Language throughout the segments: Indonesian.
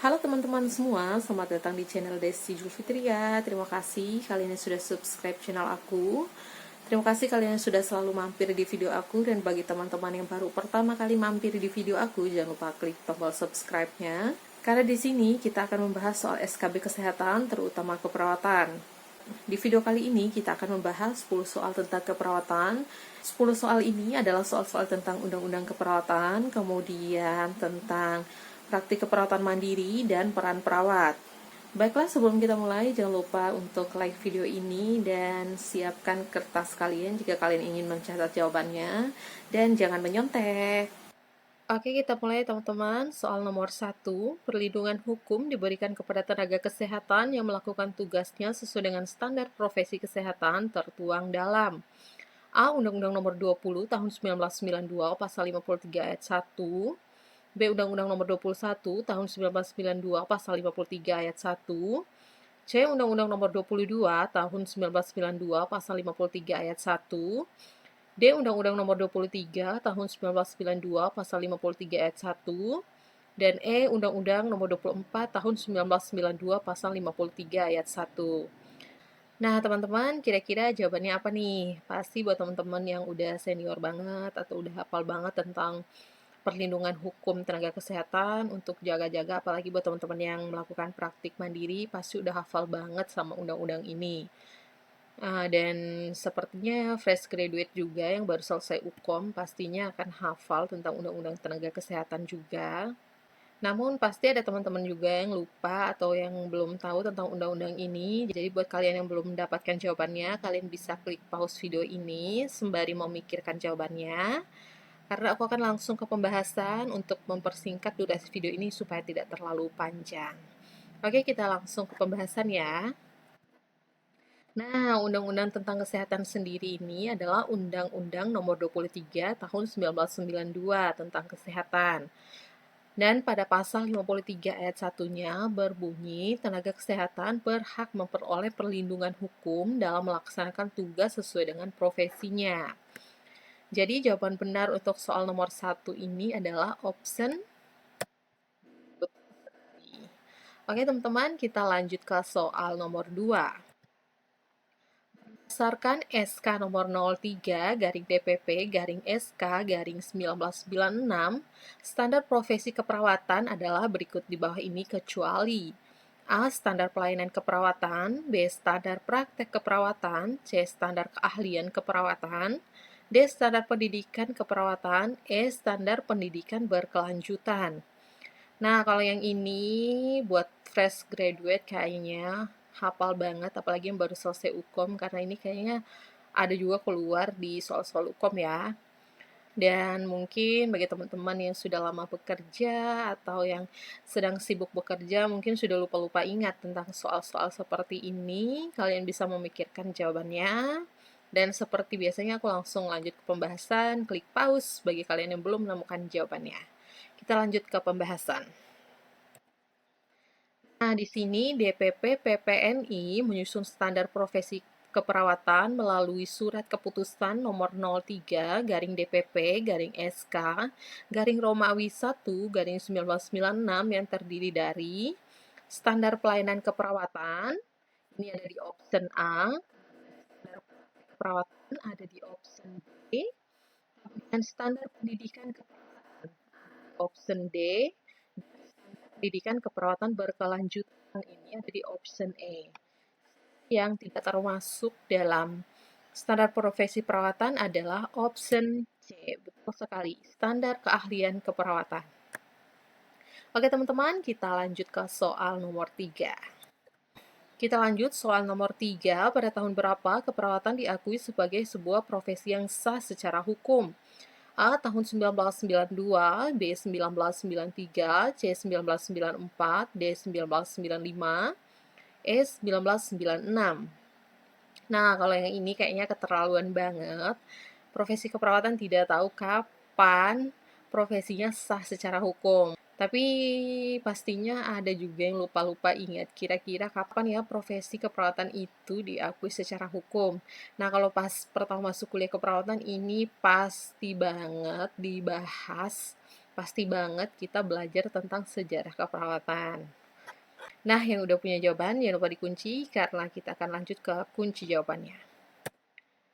Halo teman-teman semua, selamat datang di channel Desi Julfitria. Terima kasih kalian yang sudah subscribe channel aku. Terima kasih kalian yang sudah selalu mampir di video aku. Dan bagi teman-teman yang baru pertama kali mampir di video aku, jangan lupa klik tombol subscribe-nya. Karena di sini kita akan membahas soal SKB kesehatan, terutama keperawatan. Di video kali ini kita akan membahas 10 soal tentang keperawatan. 10 soal ini adalah soal-soal tentang undang-undang keperawatan, kemudian tentang praktik keperawatan mandiri dan peran perawat. Baiklah, sebelum kita mulai, jangan lupa untuk like video ini dan siapkan kertas kalian jika kalian ingin mencatat jawabannya, dan jangan menyontek. Oke, kita mulai teman-teman. Soal nomor 1, perlindungan hukum diberikan kepada tenaga kesehatan yang melakukan tugasnya sesuai dengan standar profesi kesehatan tertuang dalam A. Undang-Undang Nomor 20 Tahun 1992 Pasal 53 Ayat 1, B. Undang-Undang Nomor 21 Tahun 1992 Pasal 53 Ayat 1, C. Undang-Undang Nomor 22 Tahun 1992 Pasal 53 Ayat 1, D. Undang-Undang Nomor 23 Tahun 1992 Pasal 53 Ayat 1, dan E. Undang-Undang Nomor 24 Tahun 1992 Pasal 53 Ayat 1. Nah, teman-teman, kira-kira jawabannya apa nih? Pasti buat teman-teman yang udah senior banget atau udah hafal banget tentang perlindungan hukum tenaga kesehatan untuk jaga-jaga, apalagi buat teman-teman yang melakukan praktik mandiri, pasti udah hafal banget sama undang-undang ini. Dan sepertinya fresh graduate juga yang baru selesai UKOM pastinya akan hafal tentang undang-undang tenaga kesehatan juga. Namun pasti ada teman-teman juga yang lupa atau yang belum tahu tentang undang-undang ini. Jadi buat kalian yang belum mendapatkan jawabannya, kalian bisa klik pause video ini sembari memikirkan jawabannya. Karena aku akan langsung ke pembahasan untuk mempersingkat durasi video ini supaya tidak terlalu panjang. Oke, kita langsung ke pembahasan ya. Nah, Undang-Undang tentang Kesehatan sendiri ini adalah Undang-Undang Nomor 23 Tahun 1992 tentang Kesehatan. Dan pada pasal 53 ayat 1-nya berbunyi, tenaga kesehatan berhak memperoleh perlindungan hukum dalam melaksanakan tugas sesuai dengan profesinya. Jadi jawaban benar untuk soal nomor 1 ini adalah option. Oke teman-teman, kita lanjut ke soal nomor 2. Berdasarkan SK nomor 03 garing DPP garing SK garing 1996, standar profesi keperawatan adalah berikut di bawah ini kecuali A. Standar pelayanan keperawatan, B. Standar praktek keperawatan, C. Standar keahlian keperawatan, D. Standar pendidikan keperawatan, E. Standar pendidikan berkelanjutan. Nah, kalau yang ini buat fresh graduate kayaknya hafal banget, apalagi yang baru selesai UKOM, karena ini kayaknya ada juga keluar di soal-soal UKOM ya. Dan mungkin bagi teman-teman yang sudah lama bekerja atau yang sedang sibuk bekerja, mungkin sudah lupa-lupa ingat tentang soal-soal seperti ini, kalian bisa memikirkan jawabannya. Dan seperti biasanya aku langsung lanjut ke pembahasan, klik pause bagi kalian yang belum menemukan jawabannya. Kita lanjut ke pembahasan. Nah, di sini DPP PPNI menyusun standar profesi keperawatan melalui surat keputusan nomor 03 garing DPP garing SK garing Romawi 1 garing 1996 yang terdiri dari standar pelayanan keperawatan, ini ada di option A, standar keperawatan ada di option B, dan standar pendidikan keperawatan option D, pendidikan keperawatan berkelanjutan ini ada di option A. Yang tidak termasuk dalam standar profesi perawatan adalah option C. Betul sekali, standar keahlian keperawatan. Oke teman-teman, kita lanjut ke soal nomor 3. Kita lanjut soal nomor 3. Pada tahun berapa keperawatan diakui sebagai sebuah profesi yang sah secara hukum? A. Tahun 1992, B. 1993, C. 1994, D. 1995, E. 1996. Nah, kalau yang ini kayaknya keterlaluan banget. Profesi keperawatan tidak tahu kapan profesinya sah secara hukum. Tapi pastinya ada juga yang lupa-lupa ingat kira-kira kapan ya profesi keperawatan itu diakui secara hukum. Nah, kalau pas pertama masuk kuliah keperawatan ini pasti banget dibahas pasti banget kita belajar tentang sejarah keperawatan. Nah, yang udah punya jawaban jangan lupa dikunci karena kita akan lanjut ke kunci jawabannya.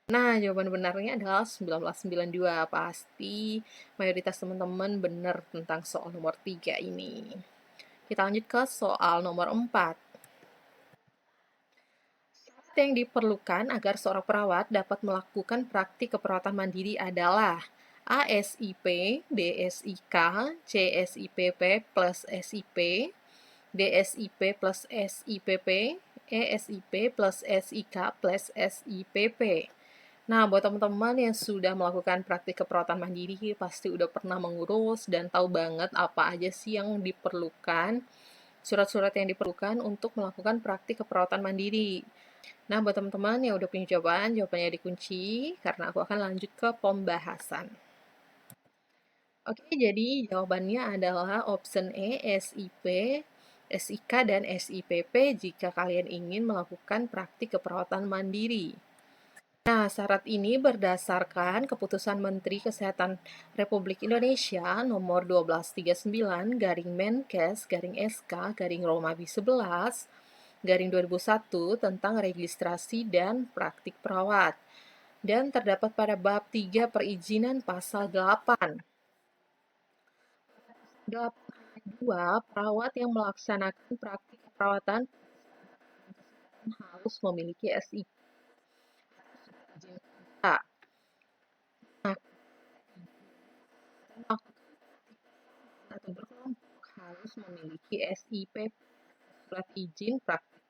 Nah, jawaban benarnya adalah 1992. Pasti mayoritas teman-teman benar tentang soal nomor 3 ini. Kita lanjut ke soal nomor 4. Yang diperlukan agar seorang perawat dapat melakukan praktik keperawatan mandiri adalah ASIP, BSIK, CSIPP plus SIP, DSIP plus SIPP, ESIP plus SIK plus SIPP. Nah, buat teman-teman yang sudah melakukan praktik keperawatan mandiri, pasti udah pernah mengurus dan tahu banget apa aja sih yang diperlukan, surat-surat yang diperlukan untuk melakukan praktik keperawatan mandiri. Nah, buat teman-teman yang udah punya jawaban, jawabannya dikunci, karena aku akan lanjut ke pembahasan. Oke, jadi jawabannya adalah option E, SIP, SIK, dan SIPP jika kalian ingin melakukan praktik keperawatan mandiri. Nah, syarat ini berdasarkan Keputusan Menteri Kesehatan Republik Indonesia nomor 1239 garing Menkes garing SK garing Romawi 11 garing 2001 tentang registrasi dan praktik perawat dan terdapat pada bab 3 perizinan pasal 8. 2. Perawat yang melaksanakan praktik keperawatan harus memiliki SIP. Nah, atau berkelompok harus memiliki SIP surat izin praktik.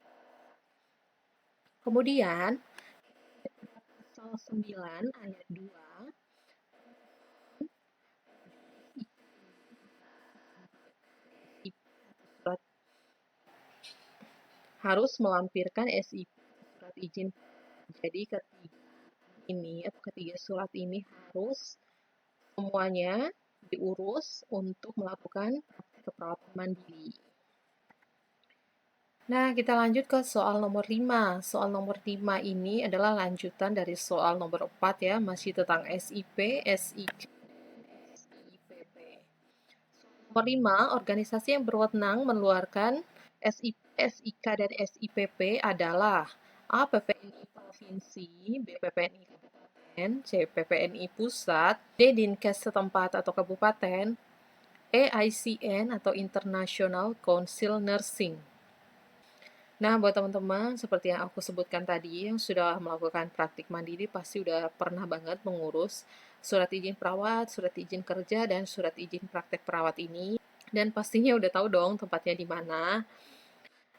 Kemudian pasal 9 ayat 2 surat harus melampirkan SIP surat izin. Jadi ketiga surat ini harus semuanya diurus untuk melakukan praktik keperawatan mandiri. Nah, kita lanjut ke soal nomor 5. Soal nomor 5 ini adalah lanjutan dari soal nomor 4 ya, masih tentang SIP, SIK, SIPP. Nomor 5, organisasi yang berwenang mengeluarkan SIP, SIK, dan SIPP adalah A. PPNI Provinsi, B. PPNI Kabupaten, C. PPNI Pusat, D. Dinkes setempat atau kabupaten, E. ICN atau International Council Nursing. Nah, buat teman-teman, seperti yang aku sebutkan tadi, yang sudah melakukan praktik mandiri pasti udah pernah banget mengurus surat izin perawat, surat izin kerja, dan surat izin praktek perawat ini. Dan pastinya udah tahu dong tempatnya di mana.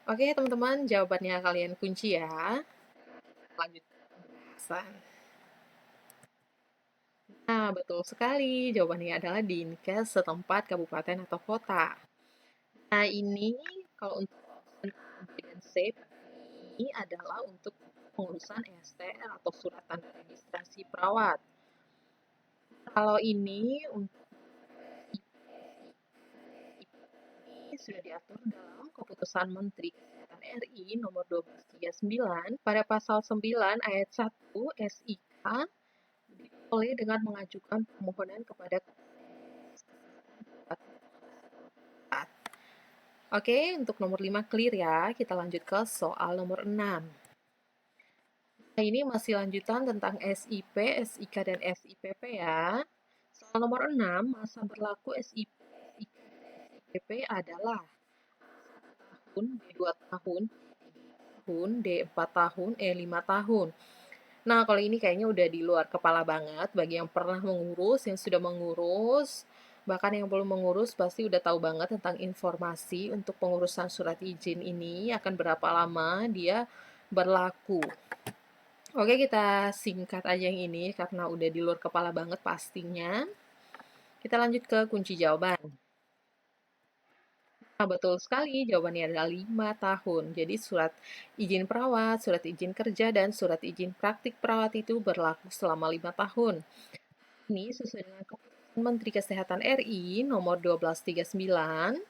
Oke, teman-teman, jawabannya kalian kunci ya. Lanjut ke pembahasan. Nah, betul sekali. Jawabannya adalah Dinkes setempat kabupaten atau kota. Nah, ini kalau untuk option A, B, dan C ini adalah untuk pengurusan STR atau surat tanda registrasi perawat. Kalau ini untuk ini sudah diatur dalam Keputusan Menteri Kesehatan RI nomor 1239 pada pasal 9 ayat 1 SIK oleh dengan mengajukan permohonan kepada Oke, untuk nomor 5 clear ya. Kita lanjut ke soal nomor 6. Nah, ini masih lanjutan tentang SIP, SIK, dan SIPP ya. Soal nomor 6, masa berlaku SIP, SIK, dan SIPP adalah tahun, B 2 tahun, D 4 tahun, E 5 tahun. Nah, kalau ini kayaknya udah di luar kepala banget bagi yang pernah mengurus, yang sudah mengurus, bahkan yang belum mengurus pasti udah tahu banget tentang informasi untuk pengurusan surat izin ini akan berapa lama dia berlaku. Oke, kita singkat aja yang ini karena udah di luar kepala banget pastinya. Kita lanjut ke kunci jawaban. Nah, betul sekali, jawabannya adalah 5 tahun. Jadi surat izin perawat, surat izin kerja, dan surat izin praktik perawat itu berlaku selama 5 tahun. Ini sesuai dengan Keputusan Menteri Kesehatan RI nomor 1239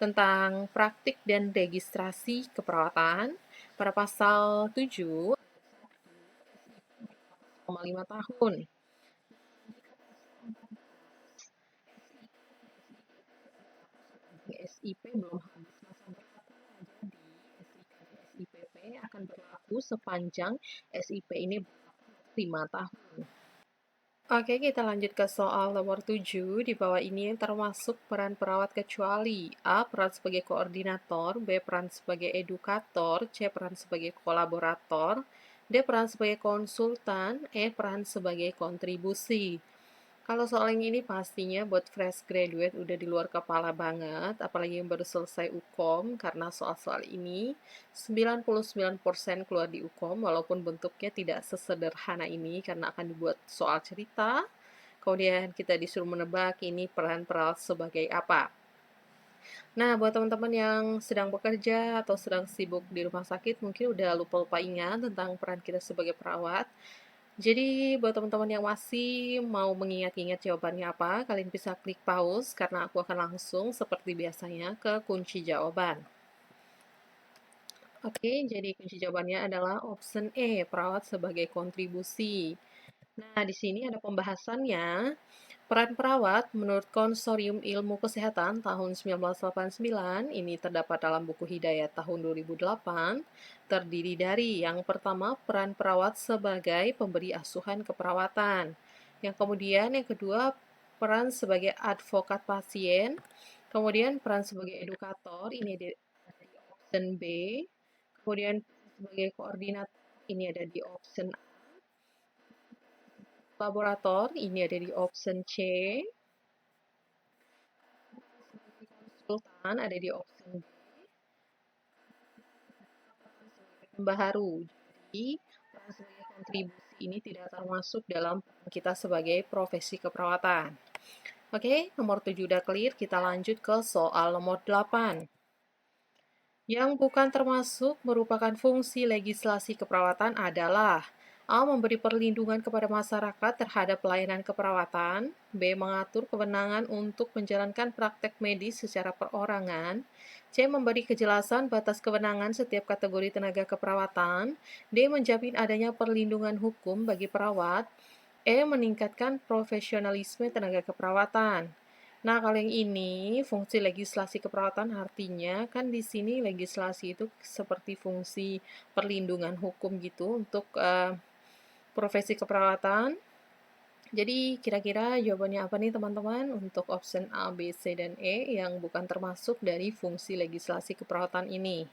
tentang praktik dan registrasi keperawatan pada pasal 7 selama 5 tahun. SIP belum habis masa berlakunya. Jadi SIK dan SIPP akan berlaku sepanjang SIP ini berlaku 5 tahun. Oke, kita lanjut ke soal nomor 7. Di bawah ini termasuk peran perawat kecuali A. Peran sebagai koordinator, B. Peran sebagai edukator, C. Peran sebagai kolaborator, D. Peran sebagai konsultan, E. Peran sebagai kontribusi. Kalau soal yang ini pastinya buat fresh graduate udah di luar kepala banget, apalagi yang baru selesai UKOM, karena soal-soal ini 99% keluar di UKOM, walaupun bentuknya tidak sesederhana ini, karena akan dibuat soal cerita, kemudian kita disuruh menebak ini peran perawat sebagai apa. Nah, buat teman-teman yang sedang bekerja atau sedang sibuk di rumah sakit, mungkin udah lupa-lupa ingat tentang peran kita sebagai perawat. Jadi, buat teman-teman yang masih mau mengingat-ingat jawabannya apa, kalian bisa klik pause karena aku akan langsung seperti biasanya ke kunci jawaban. Oke, jadi kunci jawabannya adalah option E, perawat sebagai kontribusi. Nah, di sini ada pembahasannya. Peran perawat menurut Konsorium Ilmu Kesehatan tahun 1989, ini terdapat dalam buku Hidayat tahun 2008, terdiri dari yang pertama peran perawat sebagai pemberi asuhan keperawatan. Yang kemudian yang kedua peran sebagai advokat pasien, kemudian peran sebagai edukator, ini ada di option B, kemudian sebagai koordinator, ini ada di option A, laborator, ini ada di option C, konsultan ada di option D, baru. Jadi, peran sebagai kontribusi ini tidak termasuk dalam kita sebagai profesi keperawatan. Oke, nomor 7 udah clear, kita lanjut ke soal nomor 8. Yang bukan termasuk merupakan fungsi legislasi keperawatan adalah A. Memberi perlindungan kepada masyarakat terhadap pelayanan keperawatan, B. Mengatur kewenangan untuk menjalankan praktek medis secara perorangan, C. Memberi kejelasan batas kewenangan setiap kategori tenaga keperawatan, D. Menjamin adanya perlindungan hukum bagi perawat, E. Meningkatkan profesionalisme tenaga keperawatan. Nah, kalau yang ini fungsi legislasi keperawatan artinya kan di sini legislasi itu seperti fungsi perlindungan hukum gitu untuk profesi keperawatan. Jadi kira-kira jawabannya apa nih teman-teman untuk option A, B, C, dan E yang bukan termasuk dari fungsi legislasi keperawatan ini?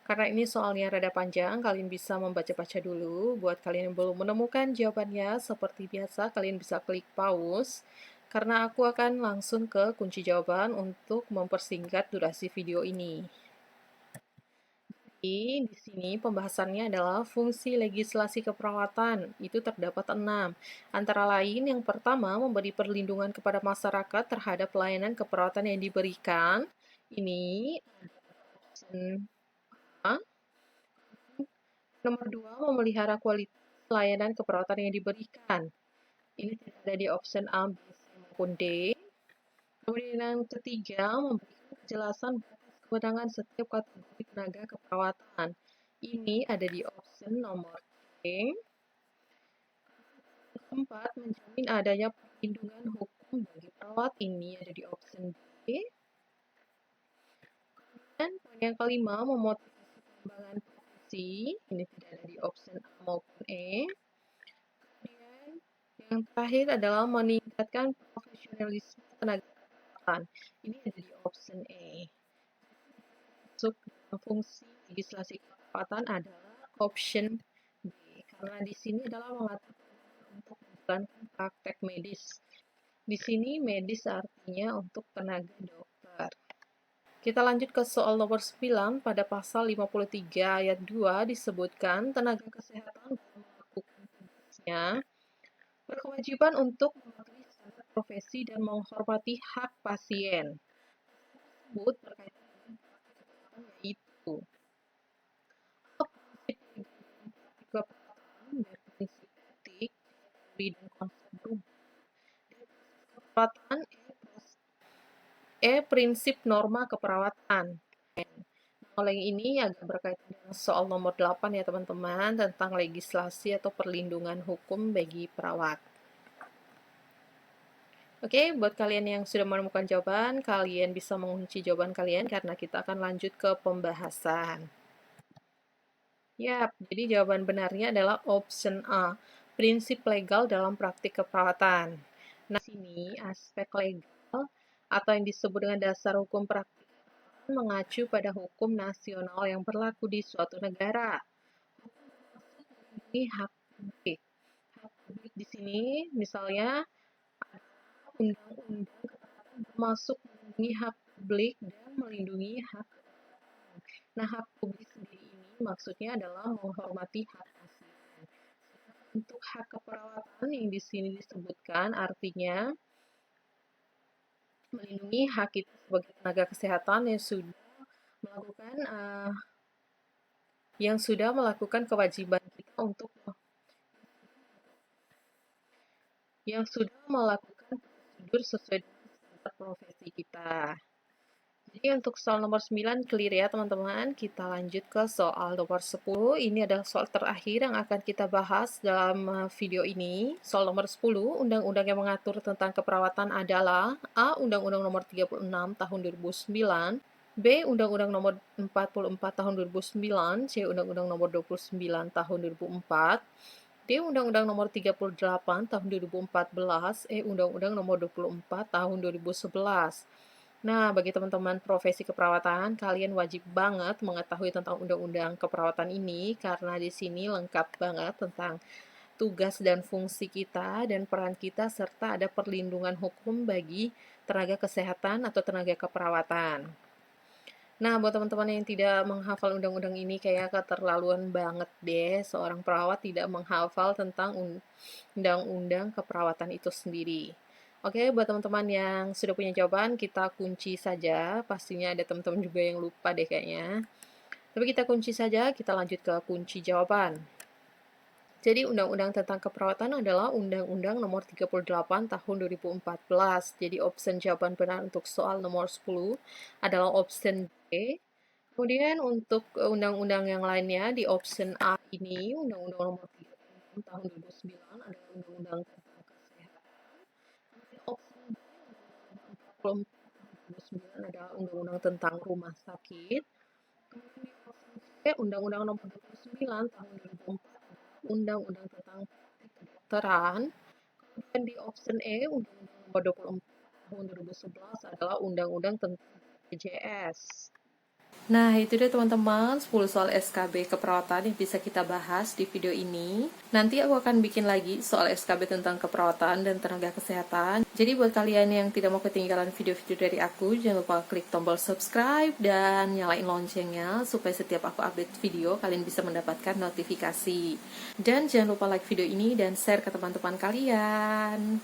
Karena ini soalnya rada panjang, kalian bisa membaca-baca dulu. Buat kalian yang belum menemukan jawabannya, seperti biasa kalian bisa klik pause karena aku akan langsung ke kunci jawaban untuk mempersingkat durasi video ini. Jadi, di sini pembahasannya adalah fungsi legislasi keperawatan. Itu terdapat 6. Antara lain, yang pertama, memberi perlindungan kepada masyarakat terhadap pelayanan keperawatan yang diberikan. Ini option A. Nomor 2, memelihara kualitas pelayanan keperawatan yang diberikan. Ini tidak ada di option A, B, C, maupun D. Kemudian yang ketiga, memberikan kejelasan batas kewenangan setiap kategori tenaga keperawatan. Ini ada di option nomor C. Keempat, menjamin adanya perlindungan hukum bagi perawat. Ini ada di option D. Dan poin yang kelima, memotivasi pengembangan profesi. Ini tidak ada di option A maupun E. Kemudian yang terakhir adalah meningkatkan profesionalisme tenaga kesehatan. Ini ada di option E. Masuk dalam fungsi legislasi keperawatan adalah option B. Karena di sini adalah mengatur untuk menjalankan praktek medis. Di sini medis artinya untuk tenaga dokter. Kita lanjut ke soal nomor 9. Pada pasal 53 ayat 2 disebutkan tenaga kesehatan dalam melakukan tugasnya berkewajiban untuk mematuhi standar profesi dan menghormati hak pasien. Tersebut berkaitan dengan praktek yaitu prinsip keperawatan dan prinsip etik, teori dan konsep berubah. Keperawatan prinsip norma keperawatan. Kalau yang ini agak berkaitan dengan soal nomor 8 ya teman-teman, tentang legislasi atau perlindungan hukum bagi perawat. Oke, buat kalian yang sudah menemukan jawaban, kalian bisa mengunci jawaban kalian karena kita akan lanjut ke pembahasan. Yap, jadi jawaban benarnya adalah option A, prinsip legal dalam praktik keperawatan. Nah, sini aspek legal atau yang disebut dengan dasar hukum praktik mengacu pada hukum nasional yang berlaku di suatu negara. Ini hak publik. Hak publik di sini misalnya undang-undang termasuk melindungi hak publik dan melindungi hak. Nah, hak publik sendiri ini maksudnya adalah menghormati hak pasien. Untuk hak keperawatan yang di sini disebutkan artinya melindungi hak kita sebagai tenaga kesehatan yang sudah melakukan kewajiban kita untuk yang sudah melakukan prosedur sesuai dengan standar profesi kita. Jadi untuk soal nomor 9 clear ya teman-teman. Kita lanjut ke soal nomor 10. Ini adalah soal terakhir yang akan kita bahas dalam video ini. Soal nomor 10, undang-undang yang mengatur tentang keperawatan adalah A. Undang-Undang nomor 36 tahun 2009, B. Undang-Undang nomor 44 tahun 2009, C. Undang-Undang nomor 29 tahun 2004, D. Undang-Undang nomor 38 tahun 2014, E. Undang-Undang nomor 24 tahun 2011. Nah, bagi teman-teman profesi keperawatan, kalian wajib banget mengetahui tentang undang-undang keperawatan ini karena di sini lengkap banget tentang tugas dan fungsi kita dan peran kita serta ada perlindungan hukum bagi tenaga kesehatan atau tenaga keperawatan. Nah, buat teman-teman yang tidak menghafal undang-undang ini kayak keterlaluan banget deh seorang perawat tidak menghafal tentang undang-undang keperawatan itu sendiri. Oke, buat teman-teman yang sudah punya jawaban, kita kunci saja. Pastinya ada teman-teman juga yang lupa deh kayaknya. Tapi kita kunci saja, kita lanjut ke kunci jawaban. Jadi Undang-Undang tentang Keperawatan adalah Undang-Undang nomor 38 tahun 2014. Jadi option jawaban benar untuk soal nomor 10 adalah option D. Kemudian untuk undang-undang yang lainnya di option A ini, Undang-Undang nomor 36 tahun 2009 adalah Undang-Undang tentang Kesehatan. Kemudian option B, Undang-Undang 44 tahun 2009 adalah Undang-Undang tentang Rumah Sakit. Kemudian di option C, Undang-Undang nomor 29 tahun 2004 Undang-Undang tentang Kedokteran. Kemudian di option E, Undang-Undang nomor 24 tahun 2011 adalah Undang-Undang tentang BPJS. Nah, itu dia teman-teman 10 soal SKB keperawatan yang bisa kita bahas di video ini. Nanti aku akan bikin lagi soal SKB tentang keperawatan dan tenaga kesehatan. Jadi buat kalian yang tidak mau ketinggalan video-video dari aku, jangan lupa klik tombol subscribe dan nyalain loncengnya supaya setiap aku update video kalian bisa mendapatkan notifikasi. Dan jangan lupa like video ini dan share ke teman-teman kalian.